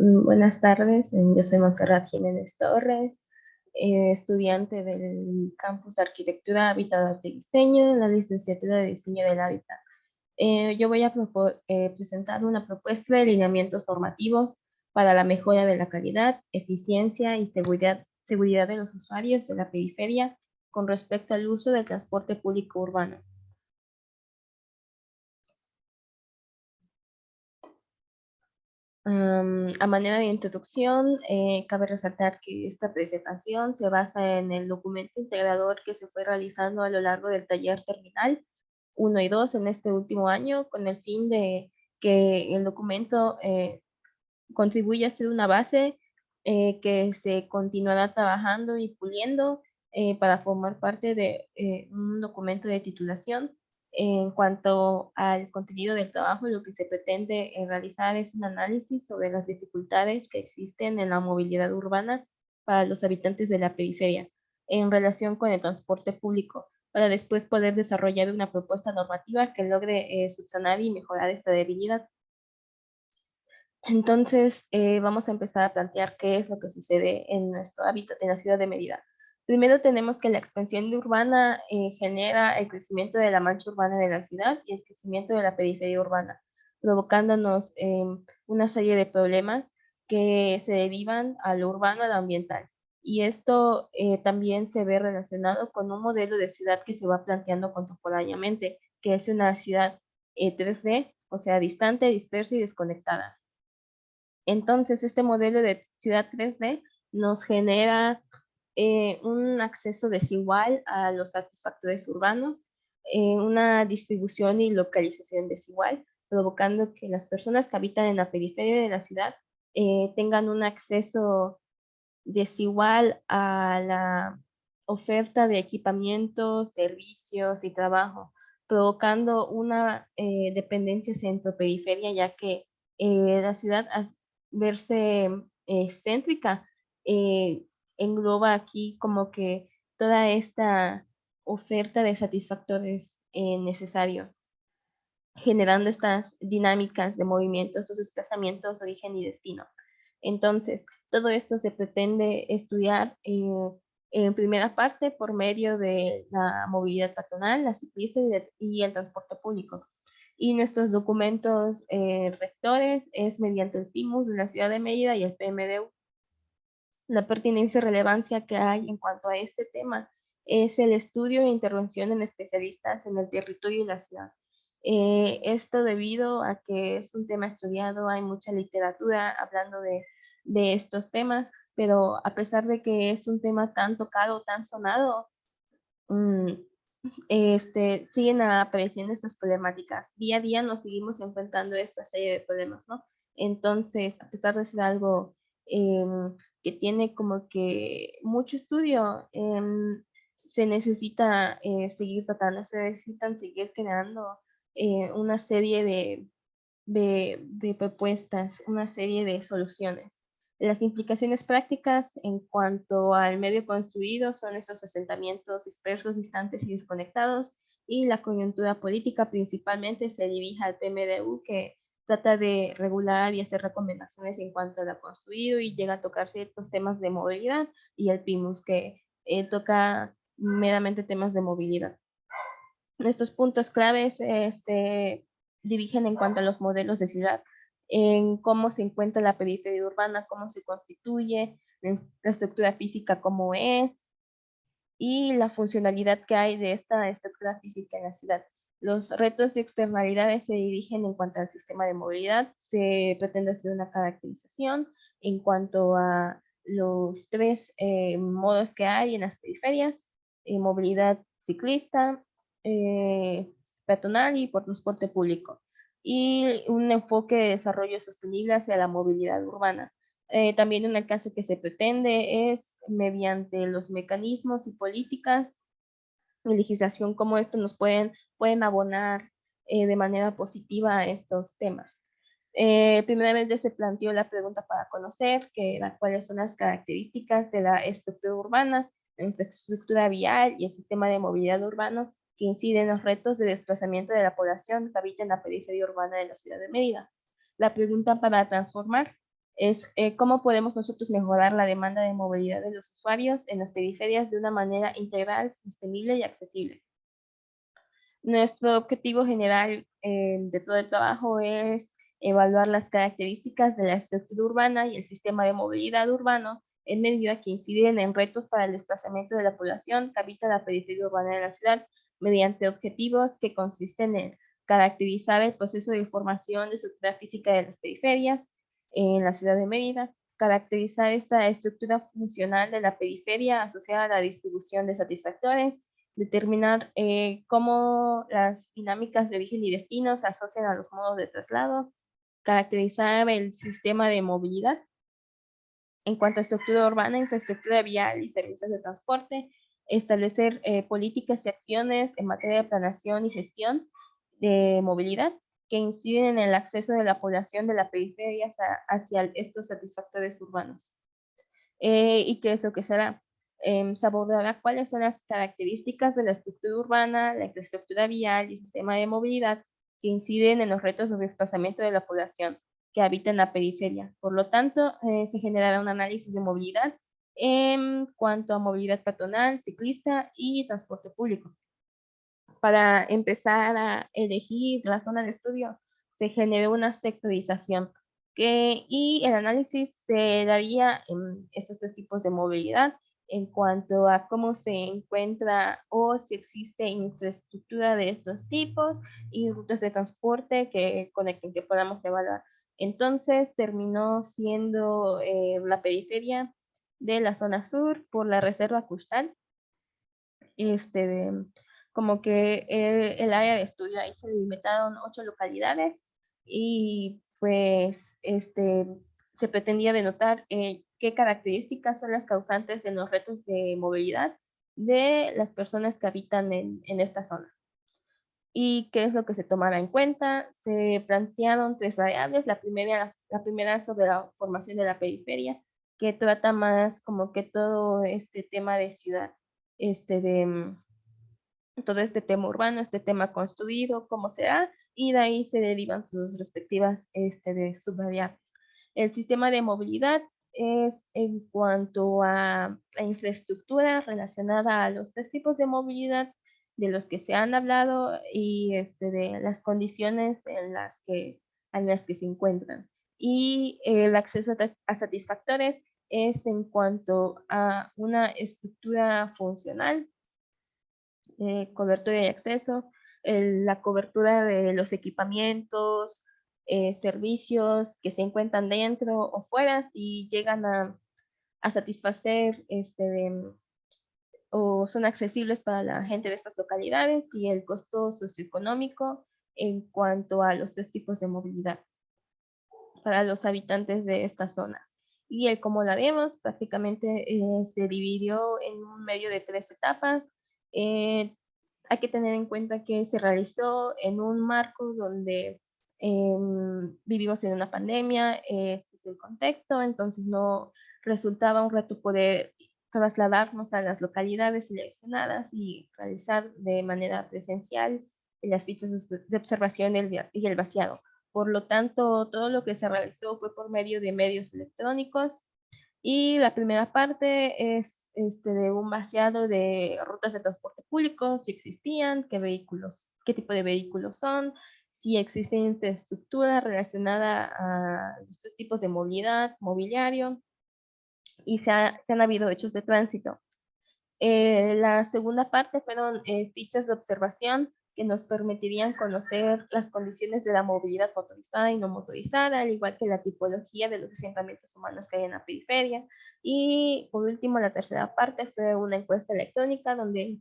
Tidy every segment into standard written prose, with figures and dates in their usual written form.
Buenas tardes, yo soy Montserrat Jiménez Torres, estudiante del campus de Arquitectura, Hábitat y Diseño, la licenciatura de Diseño del Hábitat. Yo voy a presentar una propuesta de lineamientos normativos para la mejora de la calidad, eficiencia y seguridad de los usuarios de la periferia con respecto al uso del transporte público urbano. A manera de introducción, cabe resaltar que esta presentación se basa en el documento integrador que se fue realizando a lo largo del taller terminal 1 y 2 en este último año, con el fin de que el documento contribuya a ser una base que se continuará trabajando y puliendo para formar parte de un documento de titulación. En cuanto al contenido del trabajo, lo que se pretende realizar es un análisis sobre las dificultades que existen en la movilidad urbana para los habitantes de la periferia en relación con el transporte público, para después poder desarrollar una propuesta normativa que logre subsanar y mejorar esta debilidad. Entonces, vamos a empezar a plantear qué es lo que sucede en nuestro hábitat en la ciudad de Mérida. Primero tenemos que la expansión urbana genera el crecimiento de la mancha urbana de la ciudad y el crecimiento de la periferia urbana, provocándonos una serie de problemas que se derivan a lo urbano, a lo ambiental. Y esto también se ve relacionado con un modelo de ciudad que se va planteando contemporáneamente, que es una ciudad 3D, o sea, distante, dispersa y desconectada. Entonces, este modelo de ciudad 3D nos genera un acceso desigual a los artefactos urbanos, una distribución y localización desigual, provocando que las personas que habitan en la periferia de la ciudad tengan un acceso desigual a la oferta de equipamientos, servicios y trabajo, provocando una dependencia centro-periferia, ya que la ciudad, al verse céntrica, eh, engloba aquí como que toda esta oferta de satisfactores necesarios, generando estas dinámicas de movimiento, estos desplazamientos, origen y destino. Entonces, todo esto se pretende estudiar en primera parte por medio de la movilidad peatonal, la ciclista y el transporte público. Y nuestros documentos rectores es mediante el PIMUS de la ciudad de Mérida y el PMDU. La pertinencia y relevancia que hay en cuanto a este tema es el estudio e intervención en especialistas en el territorio y la ciudad. Esto debido a que es un tema estudiado, hay mucha literatura hablando de estos temas, pero a pesar de que es un tema tan tocado, tan sonado, mm, siguen apareciendo estas problemáticas. Día a día nos seguimos enfrentando a esta serie de problemas, ¿no? Entonces, a pesar de ser algo que tiene como que mucho estudio, se necesita seguir tratando, se necesitan seguir creando una serie de propuestas, una serie de soluciones. Las implicaciones prácticas en cuanto al medio construido son estos asentamientos dispersos, distantes y desconectados, y la coyuntura política principalmente se dirige al PMDU, que trata de regular y hacer recomendaciones en cuanto a lo construido y llega a tocar ciertos temas de movilidad, y el PIMUS, que toca meramente temas de movilidad. Nuestros puntos claves se dirigen en cuanto a los modelos de ciudad, en cómo se encuentra la periferia urbana, cómo se constituye, la estructura física cómo es y la funcionalidad que hay de esta estructura física en la ciudad. Los retos y externalidades se dirigen en cuanto al sistema de movilidad. Se pretende hacer una caracterización en cuanto a los tres modos que hay en las periferias: movilidad ciclista, peatonal y por transporte público, y un enfoque de desarrollo sostenible hacia la movilidad urbana. También un alcance que se pretende es mediante los mecanismos y políticas y legislación como esto nos pueden abonar de manera positiva a estos temas. Primeramente se planteó la pregunta para conocer que era cuáles son las características de la estructura urbana, la infraestructura vial y el sistema de movilidad urbano que inciden en los retos de desplazamiento de la población que habita en la periferia urbana de la ciudad de Mérida. La pregunta para transformar es cómo podemos nosotros mejorar la demanda de movilidad de los usuarios en las periferias de una manera integral, sostenible y accesible. Nuestro objetivo general de todo el trabajo es evaluar las características de la estructura urbana y el sistema de movilidad urbano en medida que inciden en retos para el desplazamiento de la población que habita la periferia urbana de la ciudad, mediante objetivos que consisten en caracterizar el proceso de formación de estructura física de las periferias en la ciudad de Mérida, caracterizar esta estructura funcional de la periferia asociada a la distribución de satisfactores, determinar cómo las dinámicas de origen y destino se asocian a los modos de traslado, caracterizar el sistema de movilidad en cuanto a estructura urbana, infraestructura vial y servicios de transporte, establecer políticas y acciones en materia de planeación y gestión de movilidad que inciden en el acceso de la población de la periferia hacia estos satisfactores urbanos. ¿Y qué es lo que será? Se abordará cuáles son las características de la estructura urbana, la infraestructura vial y sistema de movilidad que inciden en los retos de desplazamiento de la población que habita en la periferia. Por lo tanto, se generará un análisis de movilidad en cuanto a movilidad peatonal, ciclista y transporte público. Para empezar a elegir la zona de estudio, se generó una sectorización y el análisis se daría en estos tres tipos de movilidad en cuanto a cómo se encuentra o si existe infraestructura de estos tipos y rutas de transporte que conecten, que podamos evaluar. Entonces terminó siendo la periferia de la zona sur por la reserva costal, de, como que el área de estudio ahí se limitaron 8 localidades y pues se pretendía denotar qué características son las causantes en los retos de movilidad de las personas que habitan en esta zona. ¿Y qué es lo que se tomará en cuenta? Se plantearon tres variables. La primera sobre la formación de la periferia, que trata más como que todo este tema de ciudad, de todo este tema urbano, este tema construido, cómo será, y de ahí se derivan sus respectivas de subvariables. El sistema de movilidad es en cuanto a la infraestructura relacionada a los tres tipos de movilidad de los que se han hablado y de las condiciones en las que se encuentran. Y el acceso a satisfactores es en cuanto a una estructura funcional, cobertura y acceso, la cobertura de los equipamientos, servicios que se encuentran dentro o fuera, si llegan a satisfacer o son accesibles para la gente de estas localidades, y el costo socioeconómico en cuanto a los tres tipos de movilidad para los habitantes de estas zonas. Y el como la vemos, prácticamente se dividió en un medio de 3 etapas. Hay que tener en cuenta que se realizó en un marco donde vivimos en una pandemia, este es el contexto, entonces no resultaba un reto poder trasladarnos a las localidades seleccionadas y realizar de manera presencial las fichas de observación y el vaciado. Por lo tanto, todo lo que se realizó fue por medio de medios electrónicos, y la primera parte es de un vaciado de rutas de transporte público, si existían, qué tipo de vehículos son, si existe infraestructura relacionada a los tres tipos de movilidad, mobiliario, y si han habido hechos de tránsito. La segunda parte fueron fichas de observación que nos permitirían conocer las condiciones de la movilidad motorizada y no motorizada, al igual que la tipología de los asentamientos humanos que hay en la periferia. Y por último, la tercera parte fue una encuesta electrónica donde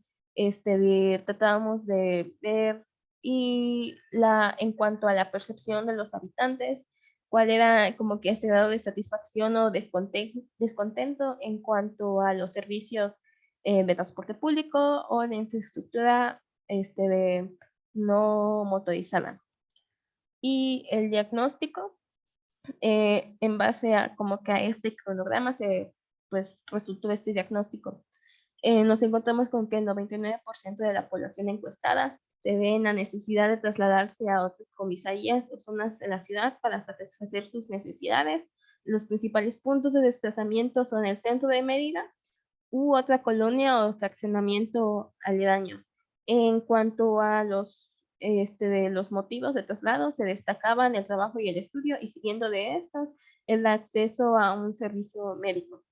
tratábamos de ver en cuanto a la percepción de los habitantes, cuál era como que este grado de satisfacción o descontento en cuanto a los servicios de transporte público o de infraestructura no motorizada. Y el diagnóstico, en base a como que a este cronograma, pues resultó este diagnóstico. Nos encontramos con que el 99% de la población encuestada se ve en la necesidad de trasladarse a otras comisarías o zonas de la ciudad para satisfacer sus necesidades, Los principales puntos de desplazamiento son el centro de Mérida u otra colonia o fraccionamiento aledaño. En cuanto a de los motivos de traslado, se destacaban el trabajo y el estudio, y siguiendo de estos, el acceso a un servicio médico.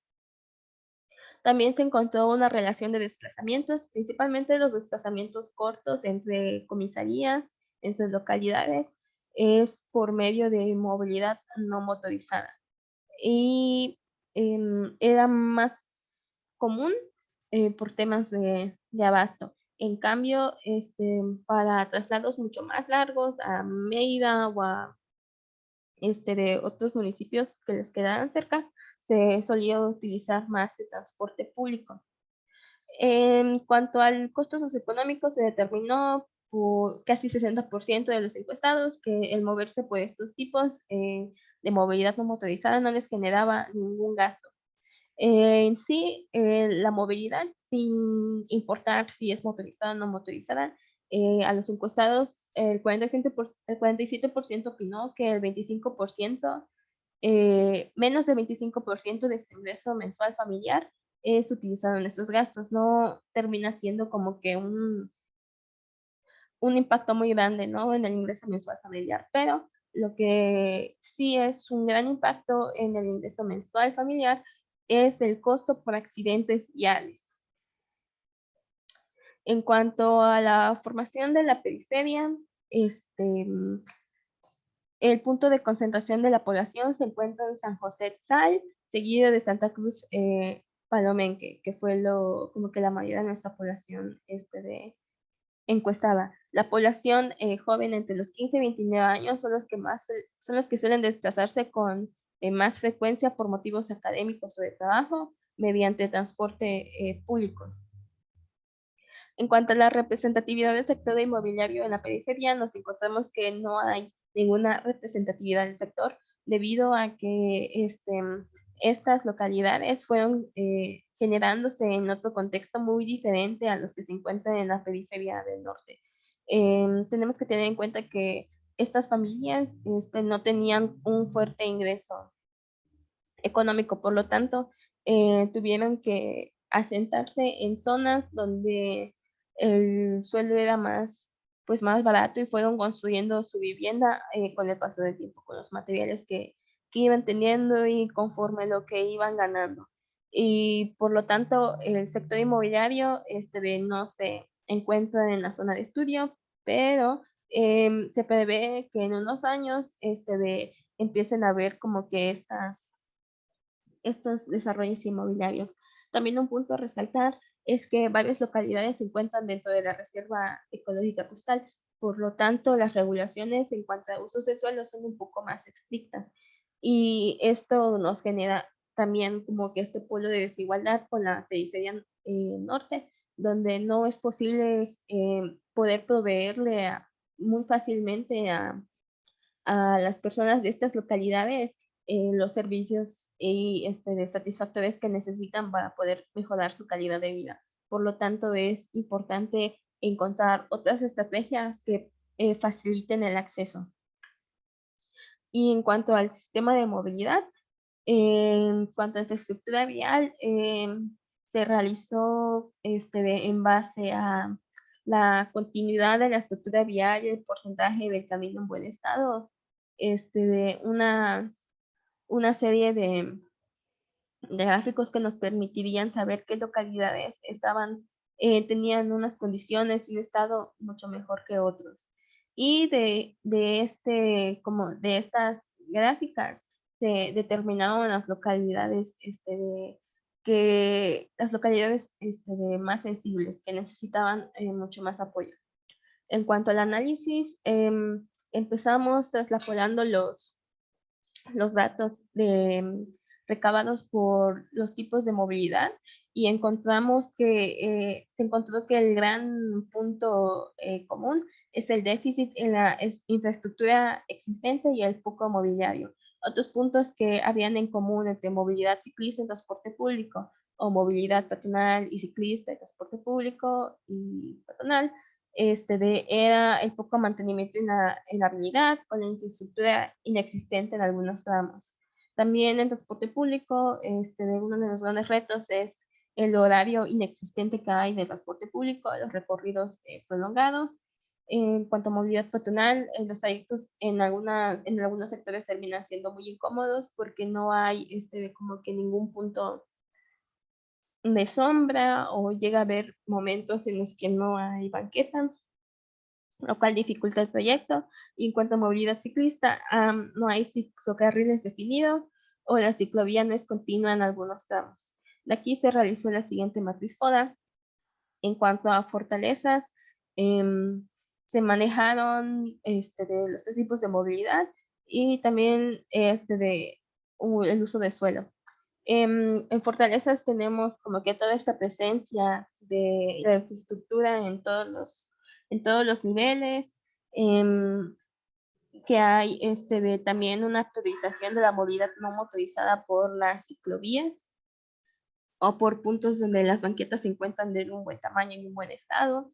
También se encontró una relación de desplazamientos, principalmente los desplazamientos cortos entre comisarías, entre localidades, es por medio de movilidad no motorizada. Y era más común por temas de abasto. En cambio, para traslados mucho más largos a Mérida o a de otros municipios que les quedaran cerca, se solía utilizar más el transporte público. En cuanto al costo socioeconómico, se determinó por casi 60% de los encuestados que el moverse por estos tipos de movilidad no motorizada no les generaba ningún gasto. En sí, la movilidad, sin importar si es motorizada o no motorizada, a los encuestados, el 47% opinó que el 25%, menos del 25% de su ingreso mensual familiar es utilizado en estos gastos. No termina siendo como que un impacto muy grande, ¿no? En el ingreso mensual familiar, pero lo que sí es un gran impacto en el ingreso mensual familiar es el costo por accidentes viales. En cuanto a la formación de la periferia, el punto de concentración de la población se encuentra en San José Tzal, seguido de Santa Cruz Palomenque, que fue como que la mayoría de nuestra población encuestada. La población joven entre los 15 y 29 años son los que suelen desplazarse con más frecuencia por motivos académicos o de trabajo mediante transporte público. En cuanto a la representatividad del sector inmobiliario en la periferia, nos encontramos que no hay ninguna representatividad del sector debido a que estas localidades fueron generándose en otro contexto muy diferente a los que se encuentran en la periferia del norte. Tenemos que tener en cuenta que estas familias no tenían un fuerte ingreso económico, por lo tanto, tuvieron que asentarse en zonas donde el suelo era pues más barato, y fueron construyendo su vivienda con el paso del tiempo, con los materiales que iban teniendo y conforme lo que iban ganando. Y por lo tanto, el sector inmobiliario no se encuentra en la zona de estudio, pero se prevé que en unos años empiecen a ver como que estos desarrollos inmobiliarios. También un punto a resaltar es que varias localidades se encuentran dentro de la Reserva Ecológica Costal, por lo tanto las regulaciones en cuanto a usos de suelo son un poco más estrictas, y esto nos genera también como que este polo de desigualdad con la periferia norte, donde no es posible poder proveerle muy fácilmente a las personas de estas localidades los servicios satisfactorios que necesitan para poder mejorar su calidad de vida. Por lo tanto, es importante encontrar otras estrategias que faciliten el acceso. Y en cuanto al sistema de movilidad, en cuanto a infraestructura vial, se realizó en base a la continuidad de la estructura vial y el porcentaje del camino en buen estado, de una serie de gráficos que nos permitirían saber qué localidades tenían unas condiciones y un estado mucho mejor que otros. Y como de estas gráficas se determinaban las localidades, las localidades más sensibles, que necesitaban mucho más apoyo. En cuanto al análisis, empezamos traslapolando los datos recabados por los tipos de movilidad, y se encontró que el gran punto común es el déficit en la infraestructura existente y el poco mobiliario. Otros puntos que habían en común entre movilidad ciclista en transporte público o movilidad peatonal y ciclista en transporte público y peatonal era el poco mantenimiento en la habilidad o la infraestructura inexistente en algunos tramos. También en transporte público, uno de los grandes retos es el horario inexistente que hay de transporte público, los recorridos prolongados. En cuanto a movilidad peatonal, los trayectos en algunos sectores terminan siendo muy incómodos porque no hay como que ningún punto de sombra o llega a haber momentos en los que no hay banqueta, lo cual dificulta el proyecto. Y en cuanto a movilidad ciclista, no hay ciclocarriles definidos o la ciclovía no es continua en algunos tramos. De aquí se realizó la siguiente matriz FODA. En cuanto a fortalezas, se manejaron de los tres tipos de movilidad y también el uso de suelo. En fortalezas tenemos como que toda esta presencia de la infraestructura en todos los niveles, que hay también una priorización de la movilidad no motorizada por las ciclovías o por puntos donde las banquetas se encuentran de un buen tamaño y un buen estado.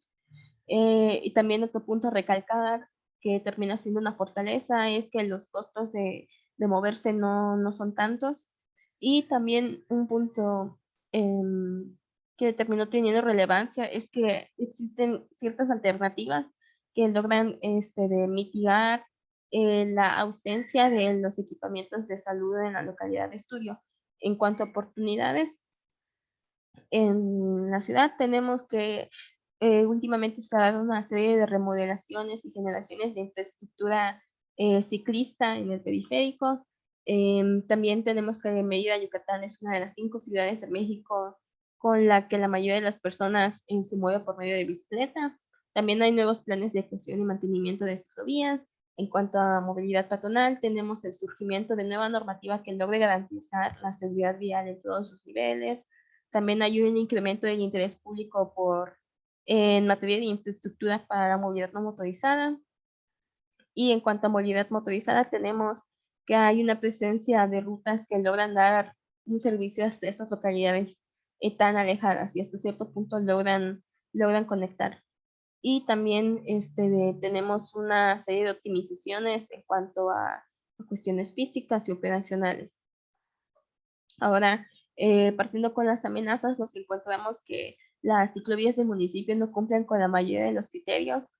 Y también otro punto a recalcar que termina siendo una fortaleza es que los costos de moverse no son tantos. Y también un punto que terminó teniendo relevancia es que existen ciertas alternativas que logran de mitigar la ausencia de los equipamientos de salud en la localidad de estudio. En cuanto a oportunidades, en la ciudad tenemos que últimamente se ha dado una serie de remodelaciones y generaciones de infraestructura ciclista en el periférico. También tenemos que Mérida, Yucatán es una de las 5 ciudades de México con la que la mayoría de las personas se mueve por medio de bicicleta. También hay nuevos planes de gestión y mantenimiento de ciclovías. En cuanto a movilidad peatonal, tenemos el surgimiento de nueva normativa que logre garantizar la seguridad vial en todos sus niveles. También hay un incremento del interés público en materia de infraestructura para la movilidad no motorizada. Y en cuanto a movilidad motorizada, tenemos que hay una presencia de rutas que logran dar un servicio hasta estas localidades tan alejadas y hasta cierto punto logran conectar. Y también tenemos una serie de optimizaciones en cuanto a cuestiones físicas y operacionales. Ahora, partiendo con las amenazas, nos encontramos que las ciclovías del municipio no cumplen con la mayoría de los criterios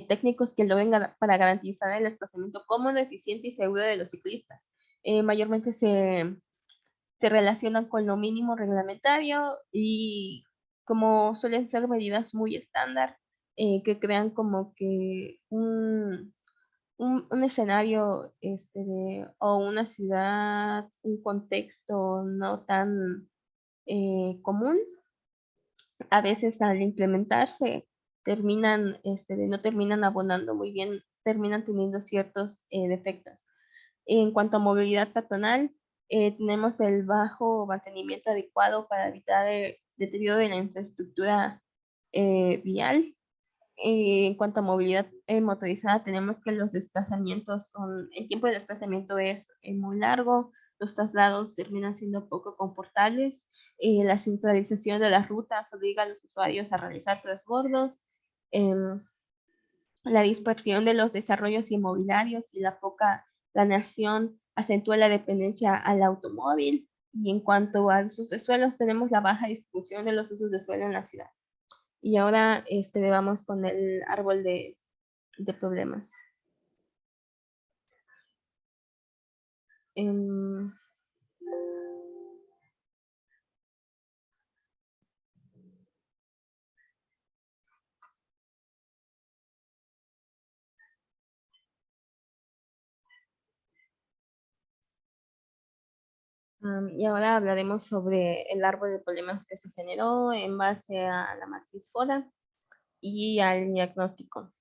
técnicos que logren para garantizar el desplazamiento cómodo, eficiente y seguro de los ciclistas. Mayormente se relacionan con lo mínimo reglamentario y como suelen ser medidas muy estándar, que crean como que un escenario o una ciudad, un contexto no tan común, a veces al implementarse no terminan abonando muy bien, terminan teniendo ciertos defectos. En cuanto a movilidad peatonal, tenemos el bajo mantenimiento adecuado para evitar el deterioro de la infraestructura vial. En cuanto a movilidad motorizada, tenemos que los desplazamientos el tiempo de desplazamiento es muy largo, los traslados terminan siendo poco confortables, la centralización de las rutas obliga a los usuarios a realizar transbordos, la dispersión de los desarrollos inmobiliarios y la poca planeación acentúa la dependencia al automóvil. Y en cuanto a usos de suelos, tenemos la baja distribución de los usos de suelo en la ciudad. Y ahora vamos con el árbol de problemas. Y ahora hablaremos sobre el árbol de problemas que se generó en base a la matriz FODA y al diagnóstico.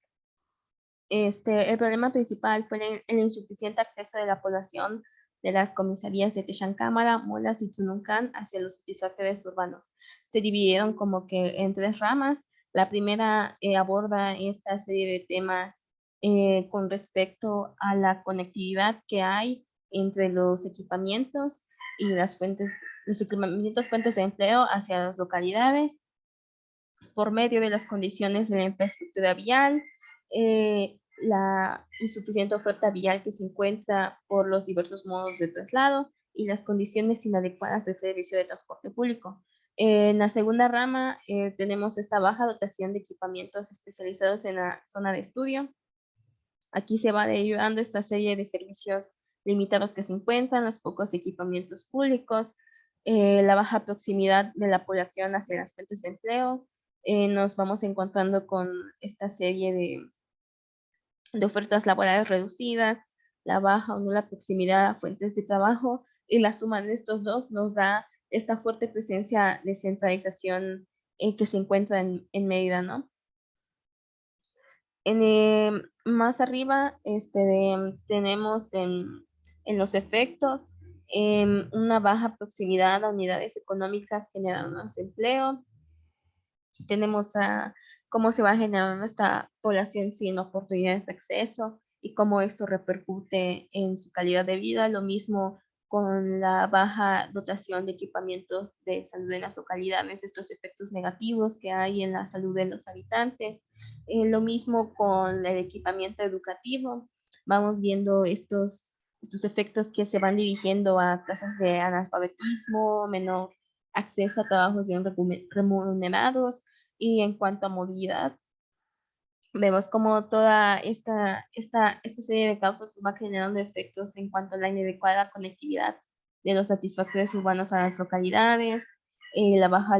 El problema principal fue el insuficiente acceso de la población de las comisarías de Texancámara, Molas y Tzununcán hacia los satisfactores urbanos. Se dividieron como que en 3 ramas. La primera aborda esta serie de temas con respecto a la conectividad que hay entre los equipamientos y los equipamientos fuentes de empleo hacia las localidades por medio de las condiciones de la infraestructura vial, la insuficiente oferta vial que se encuentra por los diversos modos de traslado y las condiciones inadecuadas del servicio de transporte público. En la segunda rama tenemos esta baja dotación de equipamientos especializados en la zona de estudio. Aquí se va derivando esta serie de servicios limitados que se encuentran, los pocos equipamientos públicos, la baja proximidad de la población hacia las fuentes de empleo. Nos vamos encontrando con esta serie de ofertas laborales reducidas, la baja o nula proximidad a fuentes de trabajo, y la suma de estos dos nos da esta fuerte presencia de centralización que se encuentra en Mérida, ¿no? Más arriba tenemos en los efectos una baja proximidad a unidades económicas generando más empleo. Tenemos a cómo se va generando esta población sin oportunidades de acceso y cómo esto repercute en su calidad de vida. Lo mismo con la baja dotación de equipamientos de salud en las localidades, estos efectos negativos que hay en la salud de los habitantes. Lo mismo con el equipamiento educativo. Vamos viendo estos efectos que se van dirigiendo a tasas de analfabetismo, menor acceso a trabajos bien remunerados, y en cuanto a movilidad, vemos como toda esta serie de causas va generando efectos en cuanto a la inadecuada conectividad de los satisfactores urbanos a las localidades, la baja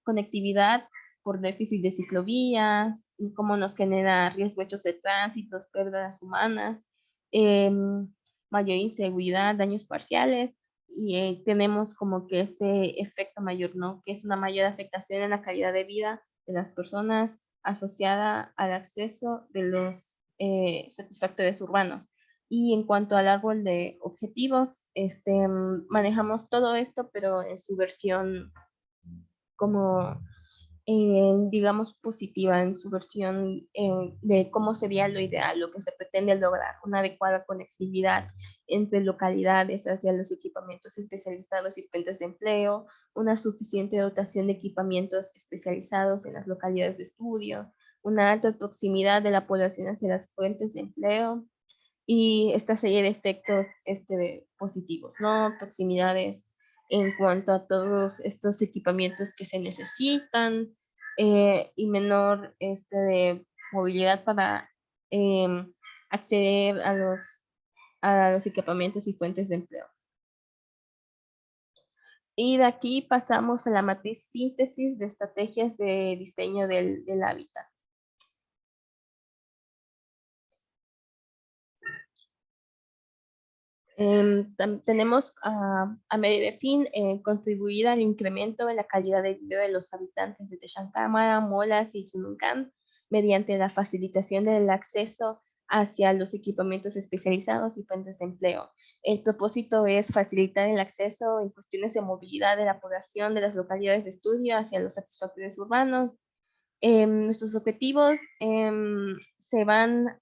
conectividad por déficit de ciclovías, cómo nos genera riesgo hechos de tránsito, pérdidas humanas, mayor inseguridad, daños parciales, y tenemos como que este efecto mayor, ¿no? Que es una mayor afectación en la calidad de vida de las personas asociada al acceso de los satisfactores urbanos. Y en cuanto al árbol de objetivos, manejamos todo esto, pero en su versión como digamos, positiva en su versión de cómo sería lo ideal, lo que se pretende lograr, una adecuada conectividad entre localidades hacia los equipamientos especializados y fuentes de empleo, una suficiente dotación de equipamientos especializados en las localidades de estudio, una alta proximidad de la población hacia las fuentes de empleo y esta serie de efectos positivos, ¿no? Proximidades en cuanto a todos estos equipamientos que se necesitan, y menor de movilidad para acceder a los equipamientos y fuentes de empleo. Y de aquí pasamos a la matriz síntesis de estrategias de diseño del hábitat. Tenemos a medio de fin contribuir al incremento de la calidad de vida de los habitantes de Texancámara, Molas y Chununcan mediante la facilitación del acceso hacia los equipamientos especializados y fuentes de empleo. El propósito es facilitar el acceso en cuestiones de movilidad de la población de las localidades de estudio hacia los satisfactores urbanos. Nuestros objetivos se van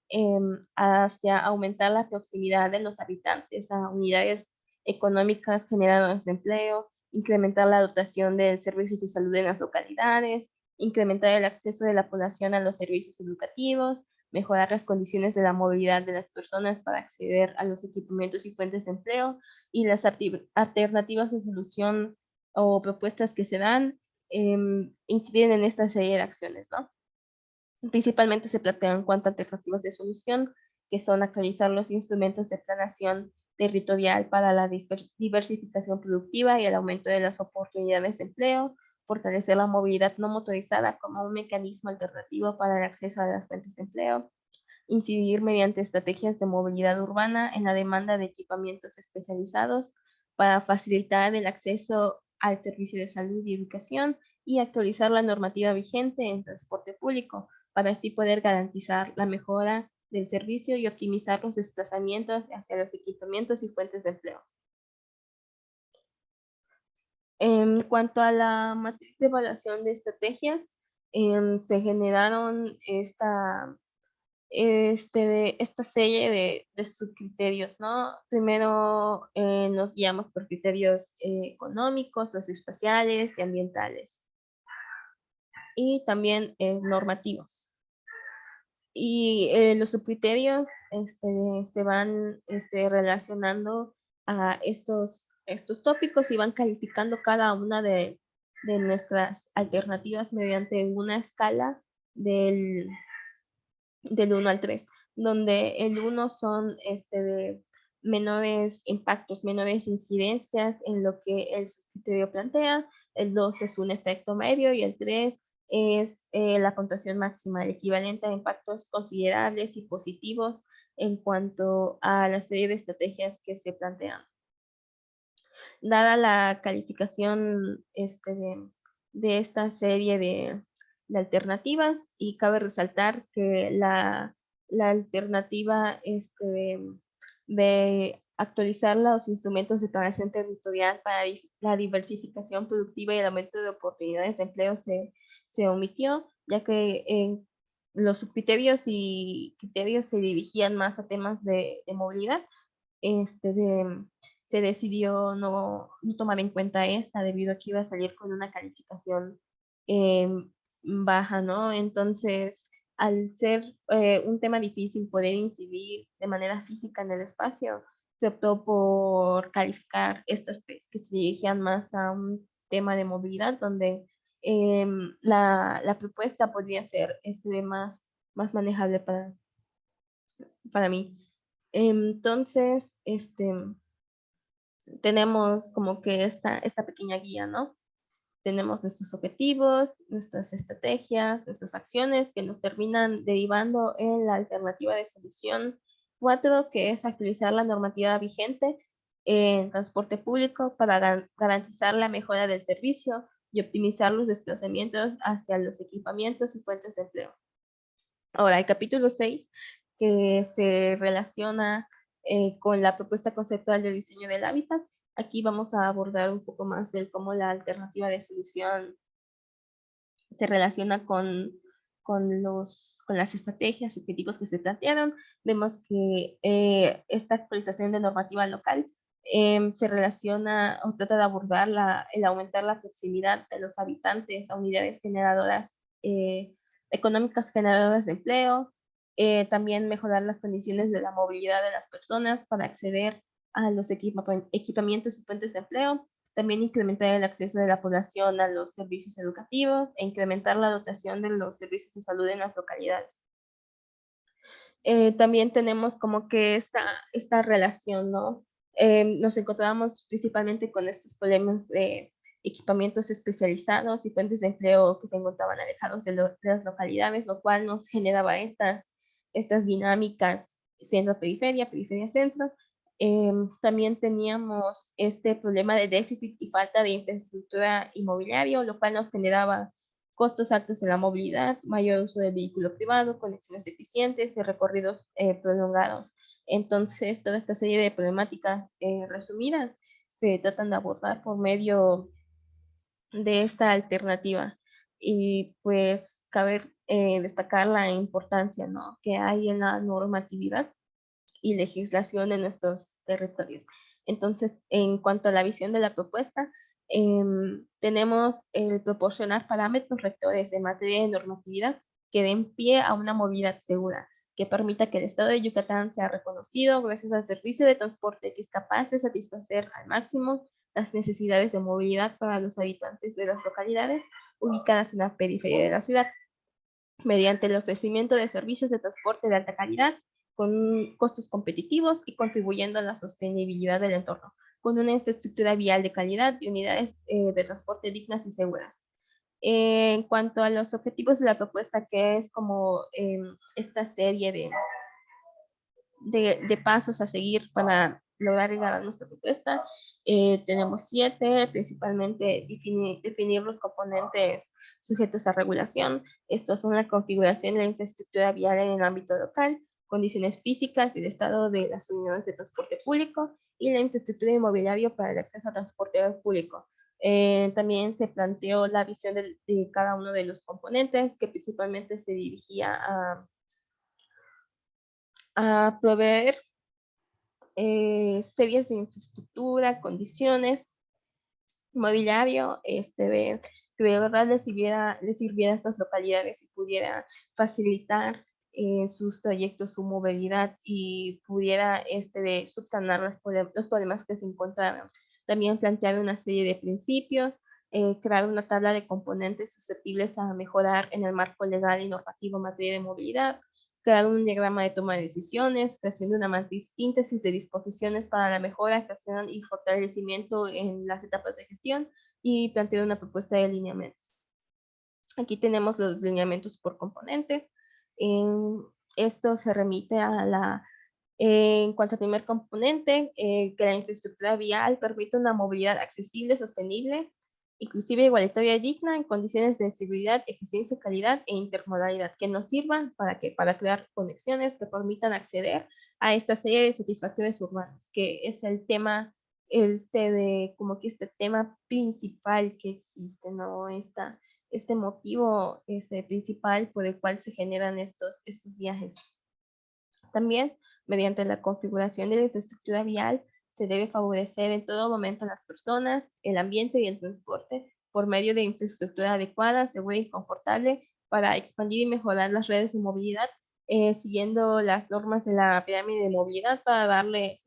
hacia aumentar la proximidad de los habitantes a unidades económicas generadoras de empleo, incrementar la dotación de servicios de salud en las localidades, incrementar el acceso de la población a los servicios educativos, mejorar las condiciones de la movilidad de las personas para acceder a los equipamientos y fuentes de empleo, y las alternativas de solución o propuestas que se dan inciden en esta serie de acciones, ¿no? Principalmente se plantean cuatro alternativas de solución, que son actualizar los instrumentos de planación territorial para la diversificación productiva y el aumento de las oportunidades de empleo, fortalecer la movilidad no motorizada como un mecanismo alternativo para el acceso a las fuentes de empleo, incidir mediante estrategias de movilidad urbana en la demanda de equipamientos especializados para facilitar el acceso al servicio de salud y educación, y actualizar la normativa vigente en transporte público para así poder garantizar la mejora del servicio y optimizar los desplazamientos hacia los equipamientos y fuentes de empleo. En cuanto a la matriz de evaluación de estrategias, se generaron esta serie de subcriterios, ¿no? Primero nos guiamos por criterios económicos, socioespaciales y ambientales, y también normativos. Y los subcriterios se van relacionando a estos tópicos y van calificando cada una de nuestras alternativas mediante una escala del, del 1 al 3, donde el 1 son de menores impactos, menores incidencias en lo que el subcriterio plantea, el 2 es un efecto medio y el 3 es la puntuación máxima, el equivalente a impactos considerables y positivos en cuanto a la serie de estrategias que se plantean. Dada la calificación de esta serie de alternativas, y cabe resaltar que la alternativa de actualizar los instrumentos de planeación territorial para la diversificación productiva y el aumento de oportunidades de empleo se omitió, ya que en los subcriterios y criterios se dirigían más a temas de movilidad. este, de, Se decidió no tomar en cuenta esta debido a que iba a salir con una calificación baja, ¿no? Entonces, al ser un tema difícil poder incidir de manera física en el espacio, se optó por calificar estas tres que se dirigían más a un tema de movilidad, donde la propuesta podría ser más manejable para mí. Entonces, tenemos como que esta pequeña guía, ¿no? Tenemos nuestros objetivos, nuestras estrategias, nuestras acciones que nos terminan derivando en la alternativa de solución 4, que es actualizar la normativa vigente en transporte público para garantizar la mejora del servicio y optimizar los desplazamientos hacia los equipamientos y fuentes de empleo. Ahora, el capítulo 6, que se relaciona con la propuesta conceptual de diseño del hábitat. Aquí vamos a abordar un poco más de cómo la alternativa de solución se relaciona con las estrategias y objetivos que se plantearon. Vemos que esta actualización de normativa local se relaciona o trata de abordar el aumentar la proximidad de los habitantes a unidades generadoras económicas generadoras de empleo, también mejorar las condiciones de la movilidad de las personas para acceder a los equipamientos y fuentes de empleo, también incrementar el acceso de la población a los servicios educativos e incrementar la dotación de los servicios de salud en las localidades. También tenemos como que esta relación, ¿no? Nos encontrábamos principalmente con estos problemas de equipamientos especializados y fuentes de empleo que se encontraban alejados de las localidades, lo cual nos generaba estas dinámicas centro-periferia, periferia-centro. También teníamos este problema de déficit y falta de infraestructura inmobiliaria, lo cual nos generaba costos altos en la movilidad, mayor uso del vehículo privado, conexiones eficientes y recorridos prolongados. Entonces, toda esta serie de problemáticas resumidas se tratan de abordar por medio de esta alternativa. Y pues cabe destacar la importancia, ¿no?, que hay en la normatividad y legislación en nuestros territorios. Entonces, en cuanto a la visión de la propuesta, tenemos el proporcionar parámetros rectores en materia de normatividad que den pie a una movilidad segura, que permita que el Estado de Yucatán sea reconocido gracias al servicio de transporte que es capaz de satisfacer al máximo las necesidades de movilidad para los habitantes de las localidades ubicadas en la periferia de la ciudad, mediante el ofrecimiento de servicios de transporte de alta calidad con costos competitivos y contribuyendo a la sostenibilidad del entorno, con una infraestructura vial de calidad y unidades de transporte dignas y seguras. En cuanto a los objetivos de la propuesta, que es como esta serie de pasos a seguir para lograr llegar a nuestra propuesta, tenemos 7, principalmente definir los componentes sujetos a regulación. Estos son la configuración de la infraestructura vial en el ámbito local, condiciones físicas y el estado de las unidades de transporte público y la infraestructura inmobiliaria para el acceso a transporte público. También se planteó la visión de cada uno de los componentes, que principalmente se dirigía a proveer series de infraestructura, condiciones, mobiliario, que de verdad les sirviera a estas localidades y pudiera facilitar sus trayectos, su movilidad y pudiera de subsanar los problemas que se encontraban. También plantear una serie de principios, crear una tabla de componentes susceptibles a mejorar en el marco legal y normativo en materia de movilidad, crear un diagrama de toma de decisiones, creación de una matriz síntesis de disposiciones para la mejora, creación y fortalecimiento en las etapas de gestión y plantear una propuesta de lineamientos. Aquí tenemos los lineamientos por componentes. Esto se remite a en cuanto al primer componente, que la infraestructura vial permite una movilidad accesible, sostenible, inclusive igualitaria y digna en condiciones de seguridad, eficiencia, calidad e intermodalidad, que nos sirvan para crear conexiones que permitan acceder a esta serie de satisfacciones urbanas, que es el tema como que este tema principal que existe, ¿no? Este motivo principal por el cual se generan estos viajes. También, mediante la configuración de la infraestructura vial, se debe favorecer en todo momento a las personas, el ambiente y el transporte por medio de infraestructura adecuada, segura y confortable para expandir y mejorar las redes de movilidad, siguiendo las normas de la pirámide de movilidad para darle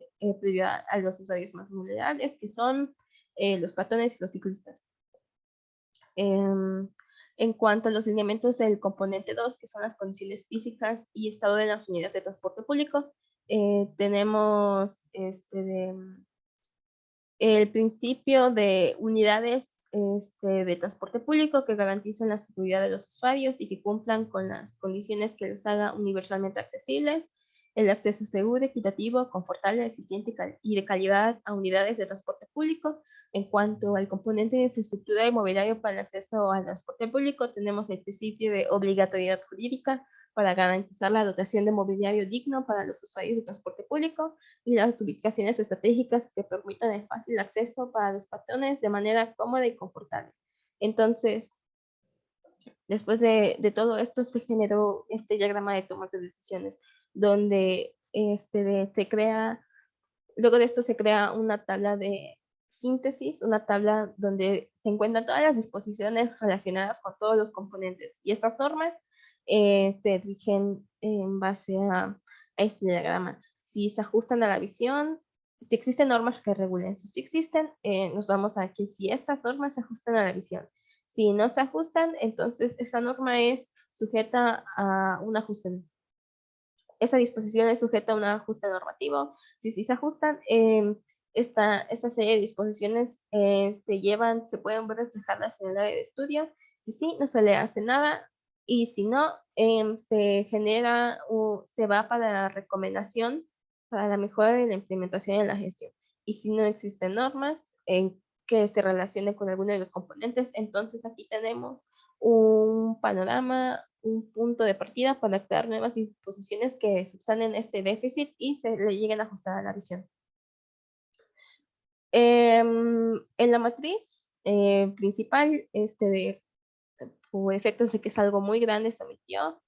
prioridad a los usuarios más vulnerables, que son los peatones y los ciclistas. En cuanto a los lineamientos del componente 2, que son las condiciones físicas y estado de las unidades de transporte público, tenemos el principio de unidades de transporte público que garanticen la seguridad de los usuarios y que cumplan con las condiciones que los haga universalmente accesibles, el acceso seguro, equitativo, confortable, eficiente y de calidad a unidades de transporte público. En cuanto al componente de infraestructura y mobiliario para el acceso al transporte público, tenemos el principio de obligatoriedad jurídica para garantizar la dotación de mobiliario digno para los usuarios de transporte público y las ubicaciones estratégicas que permitan el fácil acceso para los peatones de manera cómoda y confortable. Entonces, después de todo esto, se generó este diagrama de tomas de decisiones, donde se crea, luego de esto se crea una tabla de síntesis, una tabla donde se encuentran todas las disposiciones relacionadas con todos los componentes. Y estas normas se rigen en base a este diagrama. Si se ajustan a la visión, si existen normas que regulen, si existen, nos vamos a que si estas normas se ajustan a la visión. Si no se ajustan, entonces esa norma es sujeta a un ajuste. Esa disposición es sujeta a un ajuste normativo. Si se ajustan, esta serie de disposiciones se pueden ver reflejadas en el área de estudio. Si sí, no se le hace nada. Y si no, se va para la recomendación para la mejora de la implementación de la gestión. Y si no existen normas que se relacionen con alguno de los componentes, entonces aquí tenemos un panorama, un punto de partida para crear nuevas disposiciones que subsanen este déficit y se le lleguen a ajustar a la visión. En la matriz principal, por efectos de que es algo muy grande, se omitió.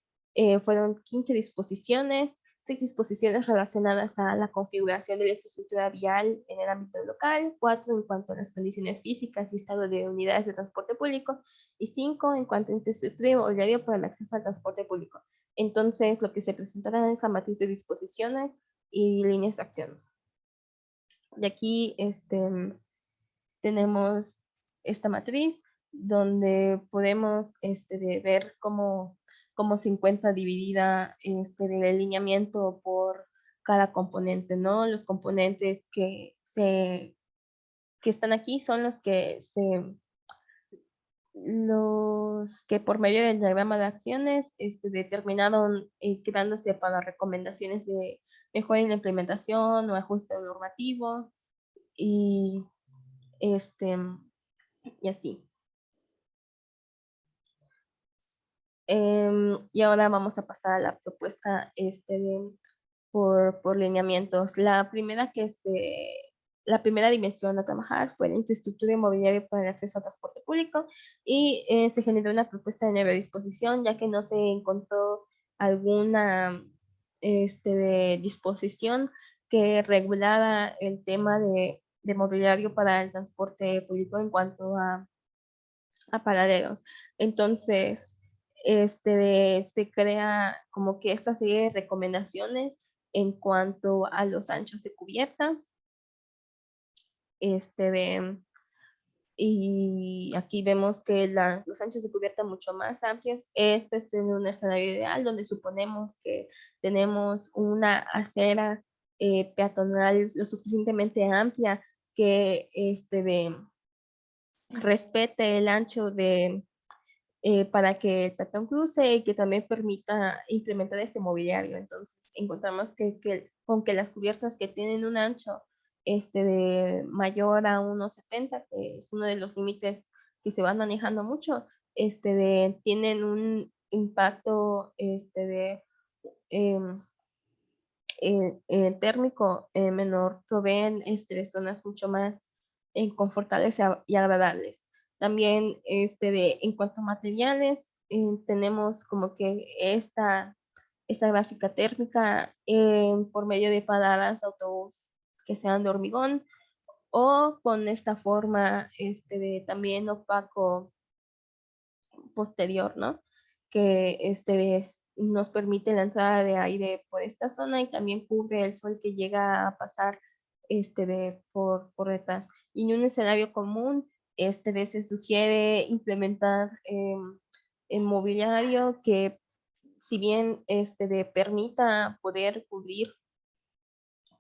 Fueron 15 disposiciones, 6 disposiciones relacionadas a la configuración de la infraestructura vial en el ámbito local, 4 en cuanto a las condiciones físicas y estado de unidades de transporte público, y 5 en cuanto a infraestructura y mobiliario para el acceso al transporte público. Entonces, lo que se presentará es la matriz de disposiciones y líneas de acción. Y aquí tenemos esta matriz donde podemos ver cómo se encuentra dividida el alineamiento por cada componente, ¿no? Los componentes que están aquí son los que por medio del diagrama de acciones determinaron quedándose para recomendaciones de mejora en la implementación o ajuste normativo y este y así. Y ahora vamos a pasar a la propuesta por lineamientos. La primera dimensión a trabajar fue la infraestructura inmobiliaria para el acceso al transporte público y se generó una propuesta de nueva disposición ya que no se encontró alguna disposición que regulara el tema de mobiliario para el transporte público en cuanto a paraderos. Entonces, se crea como que esta serie de recomendaciones en cuanto a los anchos de cubierta, este, de y aquí vemos que los anchos de cubierta mucho más amplios. Este es en un escenario ideal donde suponemos que tenemos una acera peatonal lo suficientemente amplia que respete el ancho para que el peatón cruce y que también permita implementar este mobiliario. Entonces, encontramos con que las cubiertas que tienen un ancho de mayor a 1,70, que es uno de los límites que se van manejando mucho, tienen un impacto em, térmico menor, proveen zonas mucho más confortables y agradables. También en cuanto a materiales, tenemos como que esta gráfica térmica por medio de paradas de autobús que sean de hormigón o con esta forma de también opaco posterior, ¿no? Que nos permite la entrada de aire por esta zona y también cubre el sol que llega a pasar por detrás. Y en un escenario común, se sugiere implementar el mobiliario que si bien permita poder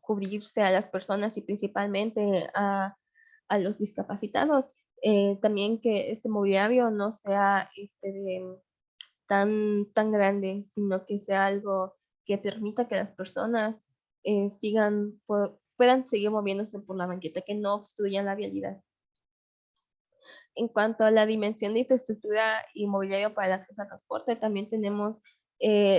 cubrirse a las personas y principalmente a los discapacitados, también que este mobiliario no sea tan grande, sino que sea algo que permita que las personas puedan seguir moviéndose por la banqueta, que no obstruyan la vialidad. En cuanto a la dimensión de infraestructura y mobiliario para el acceso al transporte, también tenemos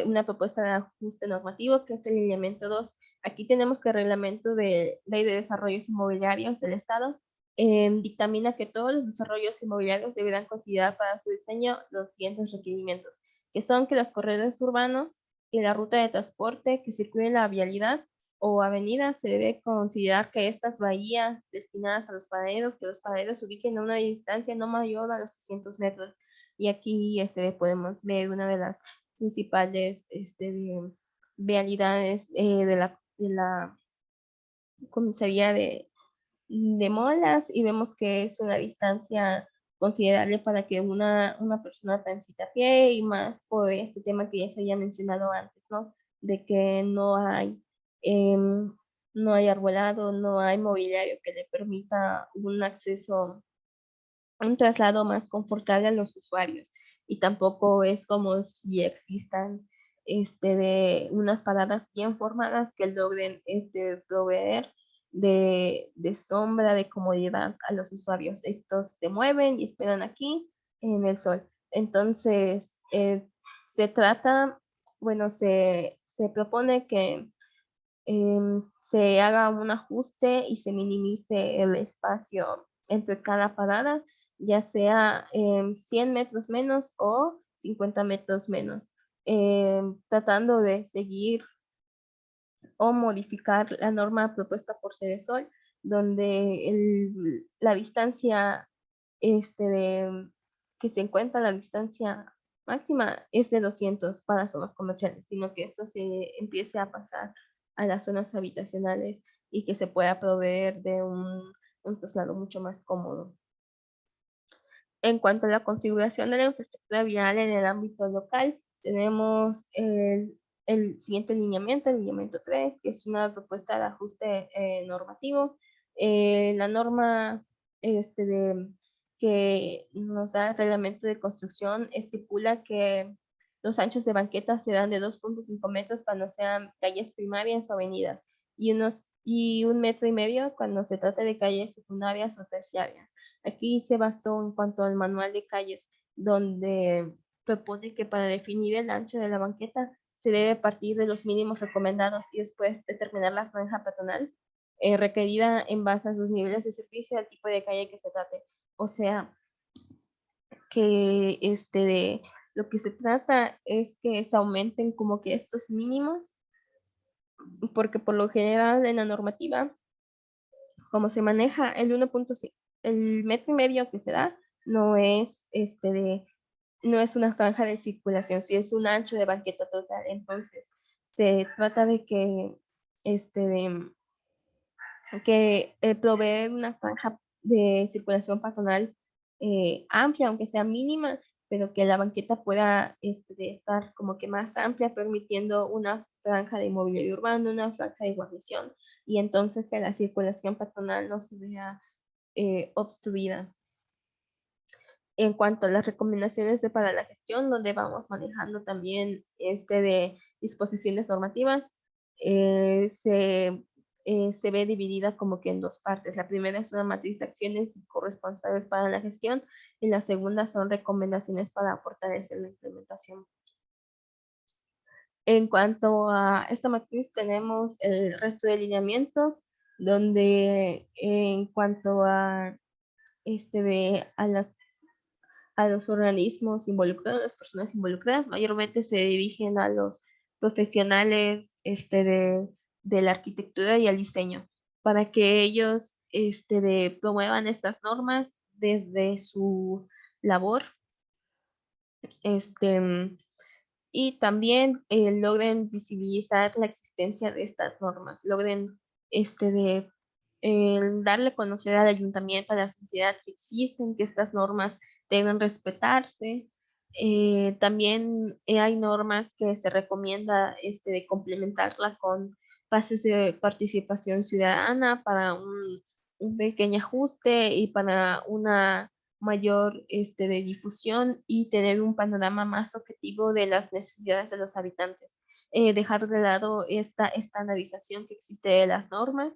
una propuesta de ajuste normativo, que es el lineamiento 2. Aquí tenemos que el reglamento de Ley de Desarrollos Inmobiliarios del Estado dictamina que todos los desarrollos inmobiliarios deberán considerar para su diseño los siguientes requerimientos, que son que los corredores urbanos y la ruta de transporte que circulen la vialidad o avenidas, se debe considerar que estas bahías destinadas a los paraderos, que los paraderos se ubiquen a una distancia no mayor a los 300 metros. Y aquí podemos ver una de las principales vialidades de la comisaría de Molas y vemos que es una distancia considerable para que una persona transite a pie y más por este tema que ya se había mencionado antes, ¿no? De que em, no hay arbolado, no hay mobiliario que le permita un acceso, un traslado más confortable a los usuarios y tampoco es como si existan de unas paradas bien formadas que logren proveer de sombra, de comodidad a los usuarios. Estos se mueven y esperan aquí en el sol. Entonces, se trata, bueno, se propone que se haga un ajuste y se minimice el espacio entre cada parada, ya sea 100 metros menos o 50 metros menos, tratando de seguir o modificar la norma propuesta por Cedesol, donde la distancia que se encuentra la distancia máxima es de 200 para zonas comerciales, sino que esto se empiece a pasar a las zonas habitacionales y que se pueda proveer de un traslado mucho más cómodo. En cuanto a la configuración de la infraestructura vial en el ámbito local, tenemos el siguiente lineamiento, el lineamiento 3, que es una propuesta de ajuste normativo. La norma que nos da el reglamento de construcción estipula que los anchos de banquetas serán de 2,5 metros cuando sean calles primarias o avenidas y 1,5 metros cuando se trate de calles secundarias o terciarias. Aquí se basó en cuanto al manual de calles, donde propone que para definir el ancho de la banqueta se debe partir de los mínimos recomendados y después determinar la franja peatonal requerida en base a sus niveles de servicio y al tipo de calle que se trate. O sea, que lo que se trata es que se aumenten como que estos mínimos, porque por lo general en la normativa, como se maneja el 1,5, el 1,5 metros que se da, no es no es una franja de circulación, sí es un ancho de banqueta total. Entonces, se trata de que, este, de proveer una franja de circulación peatonal amplia, aunque sea mínima, pero que la banqueta pueda de estar como que más amplia, permitiendo una franja de mobiliario urbano, una franja de guarnición, y entonces que la circulación peatonal no se vea obstruida. En cuanto a las recomendaciones para la gestión, donde vamos manejando también de disposiciones normativas, se ve dividida como que en dos partes. La primera es una matriz de acciones corresponsables para la gestión y la segunda son recomendaciones para fortalecer la implementación. En cuanto a esta matriz, tenemos el resto de lineamientos, donde en cuanto a, a los organismos involucrados, las personas involucradas, mayormente se dirigen a los profesionales de la arquitectura y el diseño, para que ellos promuevan estas normas desde su labor, este, y también logren visibilizar la existencia de estas normas, logren darle a conocer al ayuntamiento, a la sociedad que existen, que estas normas deben respetarse. También hay normas que se recomienda de complementarla con fases de participación ciudadana para un pequeño ajuste y para una mayor de difusión y tener un panorama más objetivo de las necesidades de los habitantes. Dejar de lado esta estandarización que existe de las normas,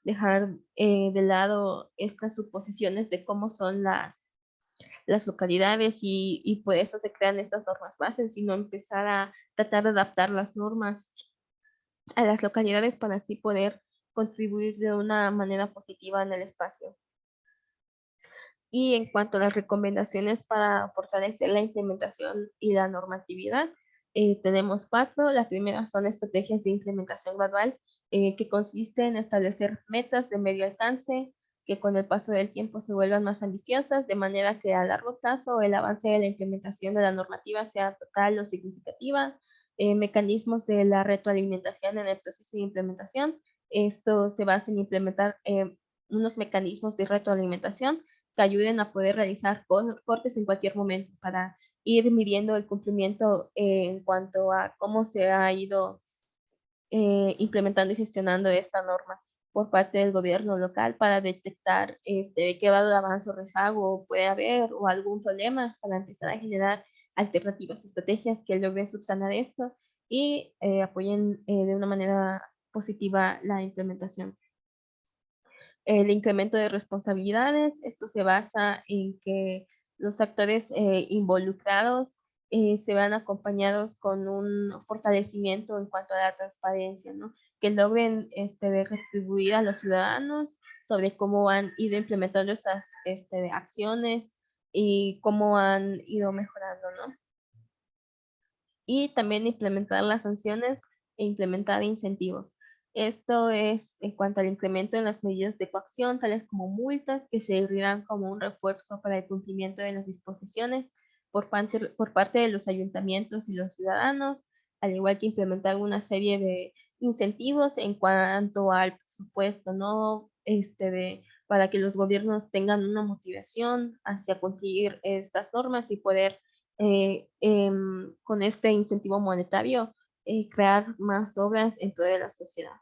dejar de lado estas suposiciones de cómo son las localidades y por eso se crean estas normas bases, sino empezar a tratar de adaptar las normas a las localidades para así poder contribuir de una manera positiva en el espacio. Y en cuanto a las recomendaciones para fortalecer la implementación y la normatividad, tenemos 4. La primera son estrategias de implementación gradual, que consiste en establecer metas de medio alcance que con el paso del tiempo se vuelvan más ambiciosas, de manera que a largo plazo el avance de la implementación de la normativa sea total o significativa. Mecanismos de la retroalimentación en el proceso de implementación. Esto se basa en implementar unos mecanismos de retroalimentación que ayuden a poder realizar cortes en cualquier momento para ir midiendo el cumplimiento en cuanto a cómo se ha ido implementando y gestionando esta norma por parte del gobierno local para detectar qué grado de avance o rezago puede haber o algún problema para empezar a generar alternativas, estrategias que logren subsanar esto y apoyen de una manera positiva la implementación. El incremento de responsabilidades, esto se basa en que los actores involucrados se van acompañados con un fortalecimiento en cuanto a la transparencia, ¿no? Que logren retribuir a los ciudadanos sobre cómo han ido implementando estas acciones y cómo han ido mejorando, ¿no? Y también implementar las sanciones e implementar incentivos. Esto es en cuanto al incremento en las medidas de coacción, tales como multas, que se servirán como un refuerzo para el cumplimiento de las disposiciones por parte de los ayuntamientos y los ciudadanos, al igual que implementar una serie de incentivos en cuanto al presupuesto, ¿no? Para que los gobiernos tengan una motivación hacia cumplir estas normas y poder con este incentivo monetario crear más obras en toda la sociedad.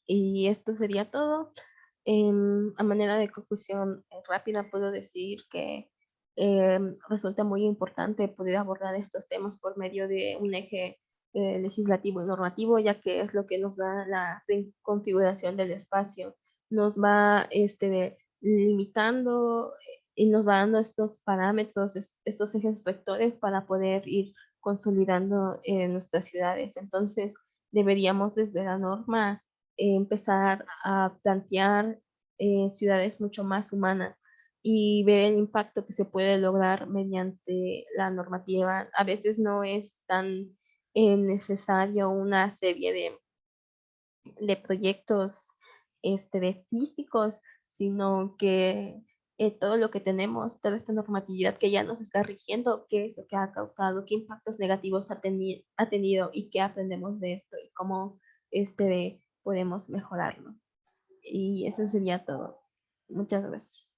Y esto sería todo. A manera de conclusión rápida, puedo decir que resulta muy importante poder abordar estos temas por medio de un eje legislativo y normativo, ya que es lo que nos da la configuración del espacio. Nos va limitando y nos va dando estos parámetros, estos ejes rectores para poder ir consolidando nuestras ciudades. Entonces, deberíamos desde la norma empezar a plantear ciudades mucho más humanas y ver el impacto que se puede lograr mediante la normativa. A veces no es tan necesario una serie de proyectos de físicos, sino que todo lo que tenemos, toda esta normatividad que ya nos está rigiendo, qué es lo que ha causado, qué impactos negativos ha tenido y qué aprendemos de esto y cómo podemos mejorarlo. Y eso sería todo. Muchas gracias.